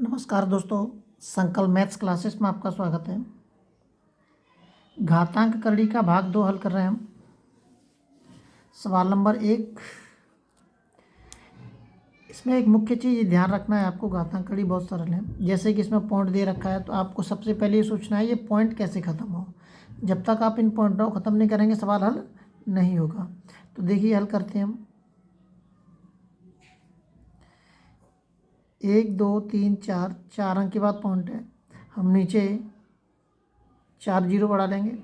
नमस्कार दोस्तों, संकल्प मैथ्स क्लासेस में आपका स्वागत है। घातांक कड़ी का भाग 2 हल कर रहे हैं हम। सवाल नंबर 1। इसमें एक मुख्य चीज़ ध्यान रखना है आपको, घातांक कड़ी बहुत सरल है। जैसे कि इसमें पॉइंट दे रखा है तो आपको सबसे पहले ये सोचना है ये पॉइंट कैसे ख़त्म हो। जब तक आप इन पॉइंटों को ख़त्म नहीं करेंगे सवाल हल नहीं होगा। तो देखिए हल करते हैं हम। 1 2 3 4 4 अंक के बाद पॉइंट है। हम नीचे 4 जीरो बढ़ा लेंगे।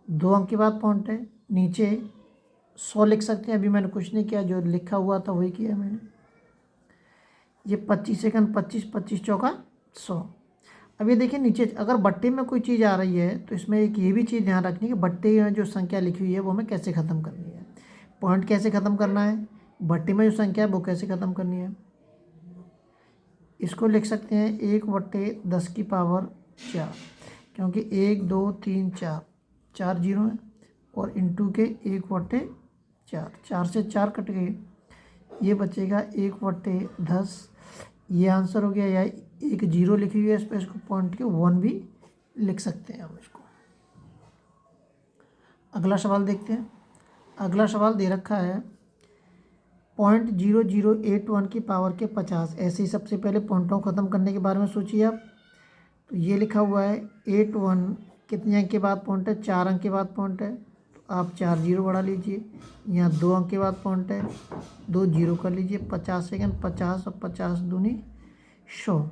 2 अंक के बाद पॉइंट है, नीचे 100 लिख सकते हैं। अभी मैंने कुछ नहीं किया, जो लिखा हुआ था वही किया मैंने। ये 25 सेकंड 25 25 चौका 100। अब ये देखिए नीचे अगर बट्टे में कोई चीज़ आ रही है तो इसमें एक ये भी चीज़ ध्यान रखनी है कि बट्टे में जो संख्या लिखी हुई है वो हमें कैसे ख़त्म करनी है। पॉइंट कैसे ख़त्म करना है, बट्टे में जो संख्या है वो कैसे ख़त्म करनी है। इसको लिख सकते हैं 1/10⁴, क्योंकि 1 2 3 4 4 जीरो है और इंटू के 1/4, 4 से 4 कट गए, ये बचेगा 1/10। ये आंसर हो गया। या एक जीरो लिखी हुई है इस पर, इसको पॉइंट के 1 भी लिख सकते हैं हम इसको। अगला सवाल देखते हैं। अगला सवाल दे रखा है 0.0081 की पावर के 50। ऐसे ही सबसे पहले पॉइंटों को ख़त्म करने के बारे में सोचिए आप। तो ये लिखा हुआ है 81 कितने अंक के बाद पॉइंट है, 4 अंक के बाद पॉइंट है। तो आप 4 जीरो बढ़ा लीजिए। यहाँ 2 अंक के बाद पॉइंट है, 2 जीरो कर लीजिए। 50 सेकंड 50 और 50 दूनी 100।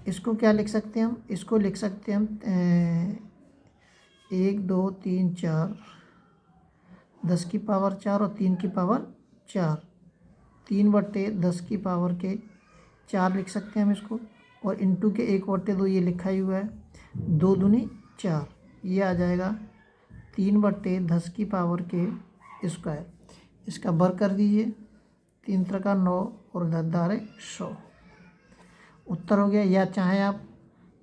इसको क्या लिख सकते हैं हम, इसको लिख सकते हैं हम 1 2 3 4 10 की पावर 4 और 3 की पावर 4, 3/10⁴ लिख सकते हैं हम इसको। और इंटू के 1/2 ये लिखा ही हुआ है। 2 दूनी 4, ये आ जाएगा 3/10⁻²। इसका वर्ग कर दीजिए, 3 त्रिका 9 और 10 दारे 100। उत्तर हो गया। या चाहें आप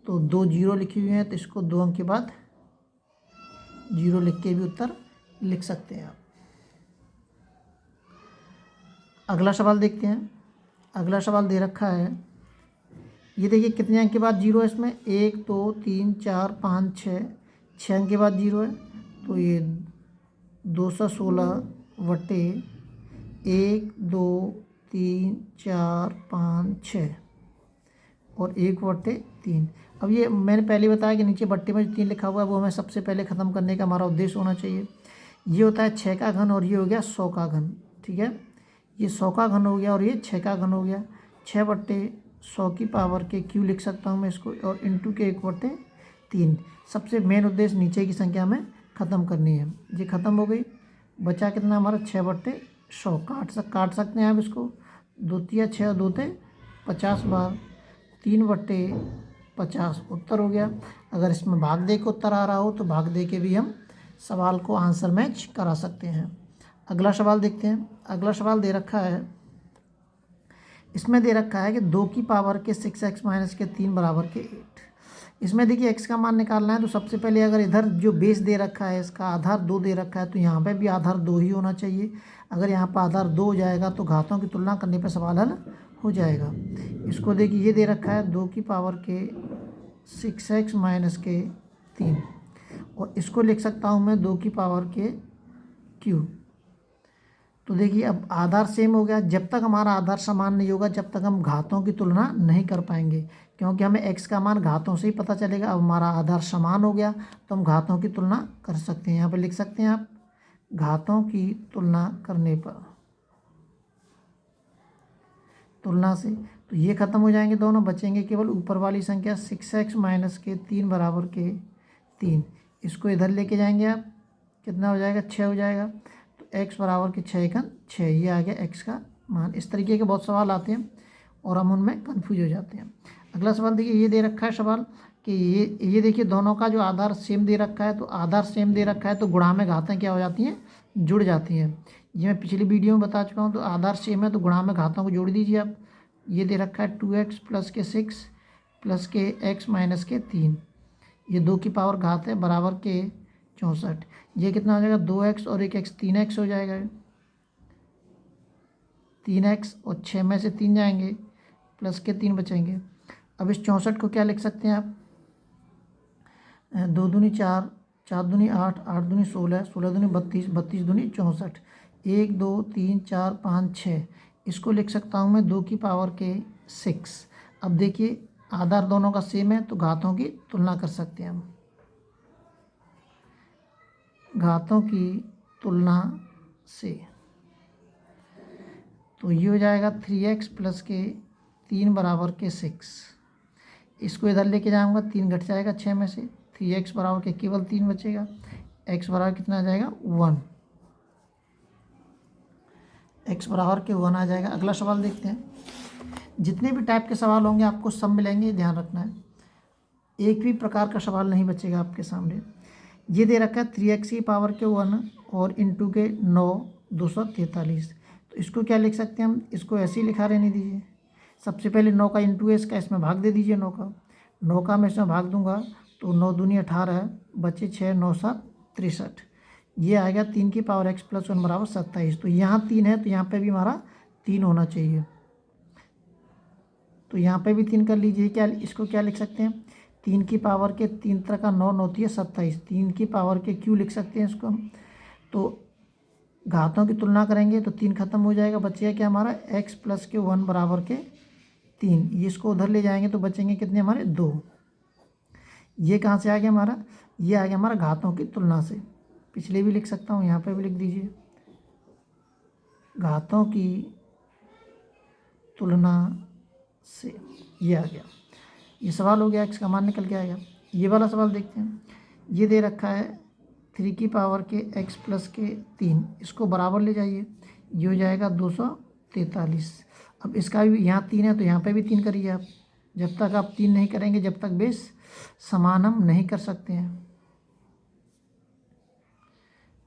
तो 2 जीरो लिखी हुई हैं तो इसको 2 अंक के बाद जीरो लिख के भी उत्तर लिख सकते हैं आप। अगला सवाल देखते हैं। अगला सवाल दे रखा है, ये देखिए कितने अंक के बाद जीरो है इसमें, 1 2 3 4 5 6, 6 अंक के बाद जीरो है। तो ये 216/1 2 3 4 5 6 और 1/3। अब ये मैंने पहले बताया कि नीचे बट्टे में जो 3 लिखा हुआ है वो हमें सबसे पहले ख़त्म करने का हमारा उद्देश्य होना चाहिए। ये होता है 6 का घन और ये हो गया 100 का घन। ठीक है, ये 100 का घन हो गया और ये 6 का घन हो गया। 6/100 की पावर के क्यू लिख सकता हूँ मैं इसको, और इंटू के 1/3। सबसे मेन उद्देश्य नीचे की संख्या में ख़त्म करनी है। ये ख़त्म हो गई। बचा कितना हमारा 6/100। काट सकते हैं आप इसको। 2 तिया 6 2 ते 50 बार, 3/50 उत्तर हो गया। अगर इसमें भाग दे के उत्तर आ रहा हो तो भाग दे के भी हम सवाल को आंसर मैच करा सकते हैं। अगला सवाल देखते हैं। अगला सवाल दे रखा है, इसमें दे रखा है कि 2 की पावर के 6x माइनस के 3 बराबर के 8। इसमें देखिए x का मान निकालना है तो सबसे पहले अगर इधर जो बेस दे रखा है इसका आधार 2 दे रखा है तो यहाँ पे भी आधार 2 ही होना चाहिए। अगर यहाँ पर आधार 2 हो जाएगा तो घातों की तुलना करने पर सवाल हल हो जाएगा। इसको देखिए ये दे रखा है 2 की पावर के 6x माइनस के 3 और इसको लिख सकता हूँ मैं 2 की पावर के क्यू। तो देखिए अब आधार सेम हो गया। जब तक हमारा आधार समान नहीं होगा जब तक हम घातों की तुलना नहीं कर पाएंगे, क्योंकि हमें x का मान घातों से ही पता चलेगा। अब हमारा आधार समान हो गया तो हम घातों की तुलना कर सकते हैं। यहाँ पे लिख सकते हैं आप घातों की तुलना करने पर, तुलना से तो ये ख़त्म हो जाएंगे दोनों, बचेंगे केवल ऊपर वाली संख्या 6x माइनस के 3 बराबर के 3। इसको इधर लेके जाएंगे आप, कितना हो जाएगा 6 हो जाएगा। तो x बराबर के 6 का 6, ये आ गया x का मान। इस तरीके के बहुत सवाल आते हैं और हम उनमें कन्फ्यूज हो जाते हैं। अगला सवाल देखिए, ये दे रखा है सवाल कि ये देखिए दोनों का जो आधार सेम दे रखा है, तो आधार सेम दे रखा है तो गुणा में घातें क्या हो जाती हैं, जुड़ जाती हैं। ये मैं पिछली वीडियो में बता चुका हूँ। तो आधार सेम है तो गुणा में घातों को जोड़ दीजिए आप। ये दे रखा है 2x प्लस के 6 प्लस के x माइनस के 3, ये 2 की पावर घात है बराबर के 64। ये कितना हो जाएगा 2x और 1x 3x हो जाएगा। 3x और 6 में से 3 जाएंगे प्लस के 3 बचेंगे। अब इस 64 को क्या लिख सकते हैं आप, 2 दूनी 4, 4 दूनी 8, 8 दूनी 16, 16 दूनी 32, 32 दूनी 64, 1 2 3 4 5 6। इसको लिख सकता हूँ मैं 2 की पावर के 6। अब देखिए आधार दोनों का सेम है तो घातों की तुलना कर सकते हैं हम। घातों की तुलना से तो ये हो जाएगा 3x प्लस के 3 बराबर के 6। इसको इधर लेके जाऊंगा, 3 घट जाएगा 6 में से, 3x बराबर के केवल 3 बचेगा, x बराबर कितना आ जाएगा 1, x बराबर के 1 आ जाएगा। अगला सवाल देखते हैं। जितने भी टाइप के सवाल होंगे आपको सब मिलेंगे, ध्यान रखना है, एक भी प्रकार का सवाल नहीं बचेगा आपके सामने। ये दे रखा है 3x की पावर के 1 और इंटू के 9 243। तो इसको क्या लिख सकते हैं हम, इसको ऐसे ही लिखा रहने दीजिए। सबसे पहले 9 का इंटू है इसका, इसमें भाग दे दीजिए 9 का मैं इसमें भाग दूंगा तो 9 दूनी 18 बचे 6, 9 7 63। ये आएगा 3 की पावर x प्लस 1 बराबर 27। तो यहाँ 3 है तो यहाँ पे भी हमारा 3 होना चाहिए, तो यहाँ पे भी 3 कर लीजिए। क्या इसको क्या लिख सकते हैं, 3 की पावर के 3 तरह का 9 होती है 27, 3 की पावर के क्यू लिख सकते हैं इसको हम। तो घातों की तुलना करेंगे तो 3 खत्म हो जाएगा, बचेगा क्या हमारा x प्लस के 1 बराबर के 3। ये इसको उधर ले जाएंगे तो बचेंगे कितने हमारे 2। ये कहाँ से आ गया हमारा, ये आ गया हमारा घातों की तुलना से। पिछले भी लिख सकता हूँ, यहाँ पे भी लिख दीजिए, घातों की तुलना से ये आ गया। ये सवाल हो गया, x का मान निकल के आएगा। ये वाला सवाल देखते हैं। ये दे रखा है 3 की पावर के x प्लस के 3, इसको बराबर ले जाइए, ये हो जाएगा 243। अब इसका भी यहाँ 3 है तो यहाँ पे भी 3 करिए आप। जब तक आप 3 नहीं करेंगे, जब तक बेस समान हम नहीं कर सकते हैं।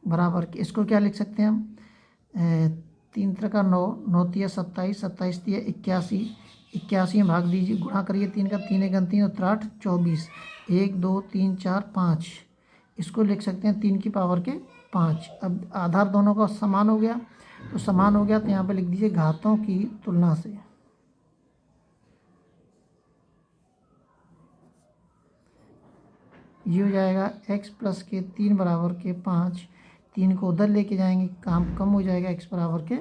बराबर के इसको क्या लिख सकते हैं हम, 3 तरह का 9, 9 तिया 27, 27 तिया 81, 81 में भाग दीजिए, गुणा करिए 3 का, 3 एक 3 और 3 24, 1 2 3 4 5। इसको लिख सकते हैं 3 की पावर के 5। अब आधार दोनों का समान हो गया, तो समान हो गया तो यहाँ पे लिख दीजिए घातों की तुलना से। ये हो जाएगा x प्लस के 3 बराबर के 5, 3 को उधर लेके जाएंगे, काम कम हो जाएगा, x बराबर के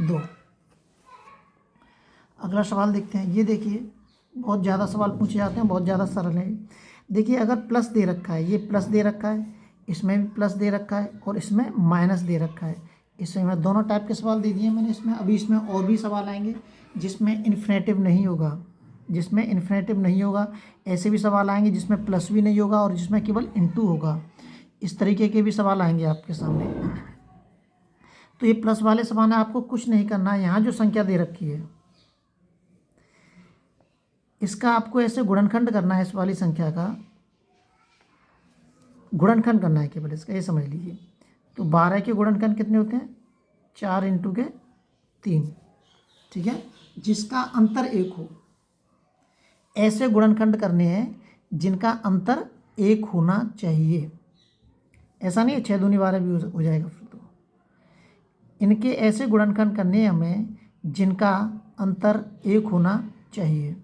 2। अगला सवाल देखते हैं। ये देखिए बहुत ज़्यादा सवाल पूछे जाते हैं, बहुत ज़्यादा सरल है। देखिए अगर प्लस दे रखा है, ये प्लस दे रखा है, इसमें भी प्लस दे रखा है और इसमें माइनस दे रखा है। इसमें मैं दोनों टाइप के सवाल दे दिए मैंने इसमें। अभी इसमें और भी सवाल आएंगे जिसमें इन्फिनेटिव नहीं होगा, जिसमें इन्फिनेटिव नहीं होगा। ऐसे भी सवाल आएंगे जिसमें प्लस भी नहीं होगा और जिसमें केवल इनटू होगा। इस तरीके के भी सवाल आएंगे आपके सामने। तो ये प्लस वाले सवाल में आपको कुछ नहीं करना है। यहाँ जो संख्या दे रखी है इसका आपको ऐसे गुणनखंड करना है, इस वाली संख्या का गुणनखंड करना है केवल इसका, ये समझ लीजिए। तो 12 के गुणनखंड कितने होते हैं, 4 इंटू के 3, ठीक है, जिसका अंतर 1 हो। ऐसे गुणनखंड करने हैं जिनका अंतर 1 होना चाहिए। ऐसा नहीं है 6 दूनी 12 भी हो जाएगा फिर तो। इनके ऐसे गुणनखंड करने हमें जिनका अंतर 1 होना चाहिए।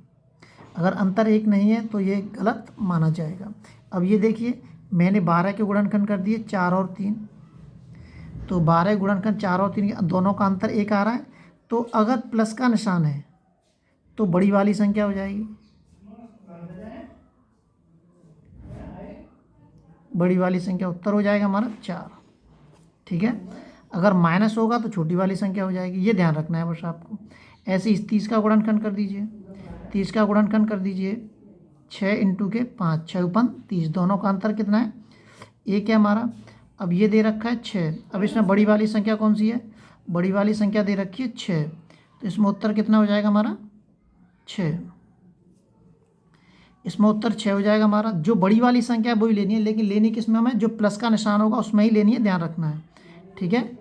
अगर अंतर 1 नहीं है तो ये गलत माना जाएगा। अब ये देखिए मैंने 12 के गुणनखंड कर दिए 4 और 3, तो 12 गुणनखंड 4 और 3 दोनों का अंतर 1 आ रहा है। तो अगर प्लस का निशान है तो बड़ी वाली संख्या हो जाएगी, बड़ी वाली संख्या उत्तर हो जाएगा हमारा 4, ठीक है। अगर माइनस होगा तो छोटी वाली संख्या हो जाएगी, ये ध्यान रखना है बस आपको। ऐसे इस 30 का गुणनखंड कर दीजिए, 30 का गुणनखंड कर दीजिए 6 इंटू के 5, 6 × 30, दोनों का अंतर कितना है 1 है हमारा। अब ये दे रखा है 6। अब इसमें बड़ी वाली संख्या कौन सी है, बड़ी वाली संख्या दे रखी है 6, तो इसमें उत्तर कितना हो जाएगा हमारा 6। इसमें उत्तर 6 हो जाएगा हमारा। जो बड़ी वाली संख्या है वही लेनी है, लेकिन लेनी किसमें हमें, जो प्लस का निशान होगा उसमें ही लेनी है, ध्यान रखना है, ठीक है।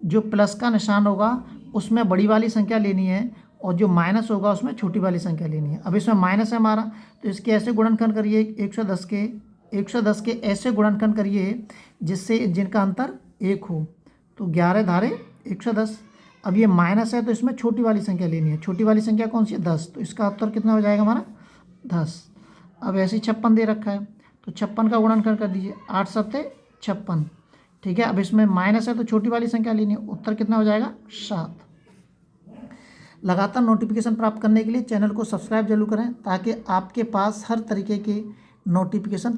जो प्लस का निशान होगा उसमें बड़ी वाली संख्या लेनी है और जो माइनस होगा उसमें छोटी वाली संख्या लेनी है। अब इसमें माइनस है हमारा तो इसके ऐसे गुणनखंड करिए 110 के ऐसे गुणनखंड करिए जिससे जिनका अंतर 1 हो। तो 11 धारे 110। अब ये माइनस है तो इसमें छोटी वाली संख्या लेनी है। छोटी वाली संख्या कौन सी है? 10। तो इसका उत्तर कितना हो जाएगा हमारा? 10। अब ऐसे ही 56 दे रखा है तो 56 का गुणनखंड कर दीजिए। 8 सत्ते 56। ठीक है, अब इसमें माइनस है तो छोटी वाली संख्या लेनी है। उत्तर कितना हो जाएगा? 7। लगातार नोटिफिकेशन प्राप्त करने के लिए चैनल को सब्सक्राइब जरूर करें ताकि आपके पास हर तरीके के नोटिफिकेशन